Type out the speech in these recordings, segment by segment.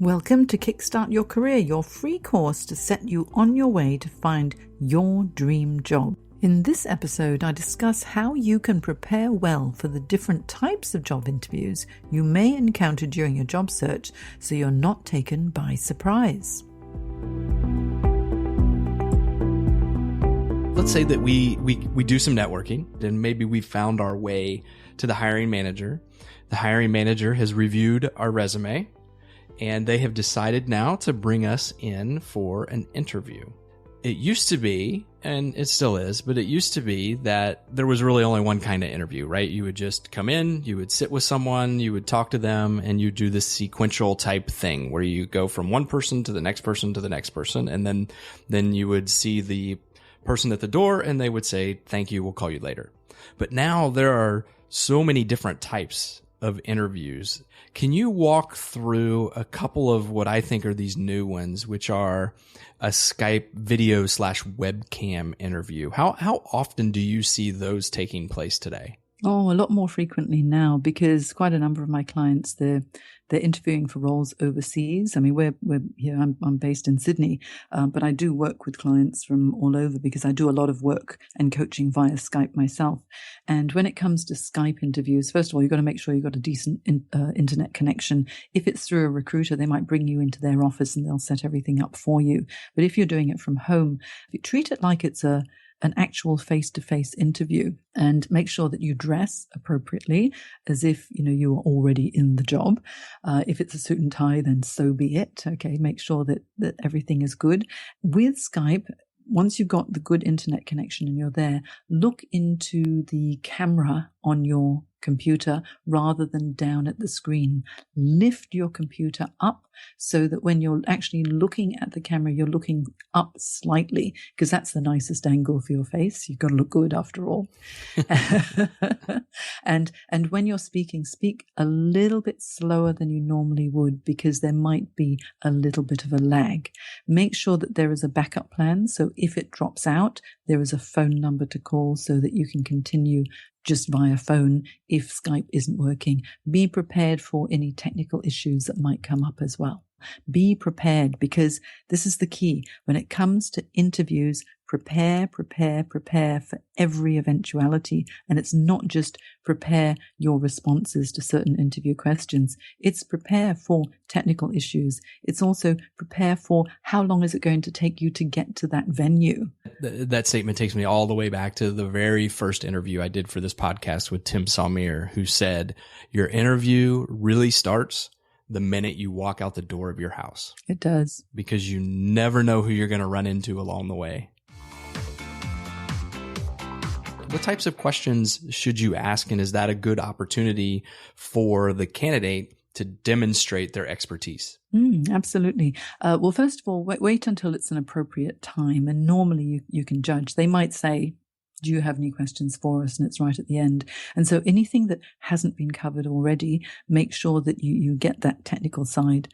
Welcome to Kickstart Your Career, your free course to set you on your way to find your dream job. In this episode, I discuss how you can prepare well for the different types of job interviews you may encounter during your job search so you're not taken by surprise. Let's say that we do some networking and maybe we found our way to the hiring manager. The hiring manager has reviewed our resume and they have decided now to bring us in for an interview. It used to be, and it still is, but it used to be that there was really only one kind of interview, right? You would just come in, you would sit with someone, you would talk to them, and you do this sequential type thing where you go from one person to the next person to the next person, and then you would see the person at the door and they would say, "Thank you, we'll call you later." But now there are so many different types of interviews. Can you walk through a couple of what I think are these new ones, which are a Skype video / webcam interview? How often do you see those taking place today? Oh, a lot more frequently now, because quite a number of my clients, they're interviewing for roles overseas. I mean, we're here. I'm based in Sydney, but I do work with clients from all over because I do a lot of work and coaching via Skype myself. And when it comes to Skype interviews, first of all, you've got to make sure you've got a decent internet connection. If it's through a recruiter, they might bring you into their office and they'll set everything up for you. But if you're doing it from home, you treat it like it's an actual face-to-face interview and make sure that you dress appropriately as if, you are already in the job. If it's a suit and tie, then so be it. Okay. Make sure that everything is good. With Skype, once you've got the good internet connection and you're there, look into the camera on your computer rather than down at the screen. Lift your computer up so that when you're actually looking at the camera, you're looking up slightly, because that's the nicest angle for your face. You've got to look good after all. And when you're speaking, speak a little bit slower than you normally would, because there might be a little bit of a lag. Make sure that there is a backup plan. So if it drops out, there is a phone number to call so that you can continue just via phone if Skype isn't working. Be prepared for any technical issues that might come up as well. Be prepared, because this is the key. When it comes to interviews, prepare for every eventuality. And it's not just prepare your responses to certain interview questions. It's prepare for technical issues. It's also prepare for how long is it going to take you to get to that venue. That statement takes me all the way back to the very first interview I did for this podcast with Tim Salmier, who said, your interview really starts the minute you walk out the door of your house. It does. Because you never know who you're going to run into along the way. What types of questions should you ask, and is that a good opportunity for the candidate to demonstrate their expertise? Absolutely. Well, first of all, wait until it's an appropriate time, and normally you can judge. They might say, "Do you have any questions for us?" And it's right at the end. And so anything that hasn't been covered already, make sure that you get that technical side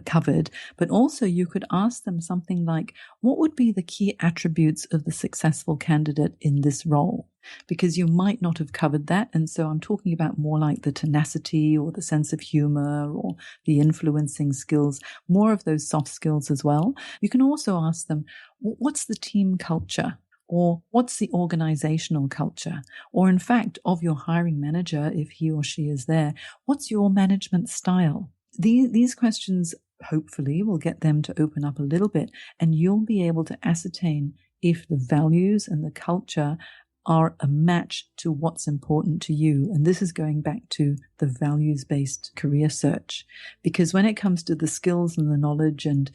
covered. But also you could ask them something like, what would be the key attributes of the successful candidate in this role? Because you might not have covered that. And so I'm talking about more like the tenacity or the sense of humor or the influencing skills, more of those soft skills as well. You can also ask them, what's the team culture? Or what's the organizational culture? Or in fact, of your hiring manager, if he or she is there, what's your management style? These questions hopefully will get them to open up a little bit, and you'll be able to ascertain if the values and the culture are a match to what's important to you. And this is going back to the values-based career search. Because when it comes to the skills and the knowledge and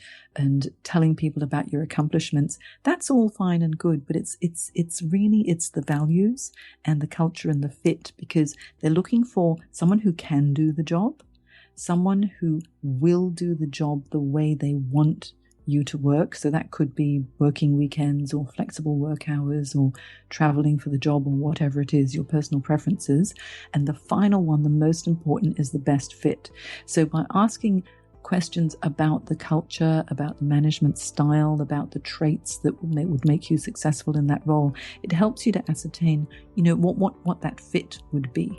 telling people about your accomplishments, that's all fine and good, but it's the values and the culture and the fit, because they're looking for someone who can do the job, someone who will do the job the way they want you to work. So that could be working weekends or flexible work hours or traveling for the job or whatever it is, your personal preferences. And the final one, the most important, is the best fit. So by asking questions about the culture, about the management style, about the traits that would make you successful in that role, it helps you to ascertain, what that fit would be.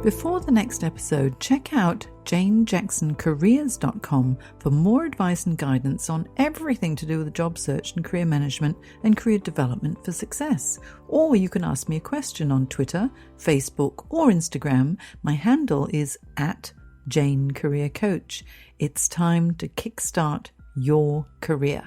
Before the next episode, check out janejacksoncareers.com for more advice and guidance on everything to do with job search and career management and career development for success. Or you can ask me a question on Twitter, Facebook, or Instagram. My handle is @JaneCareerCoach. It's time to kickstart your career.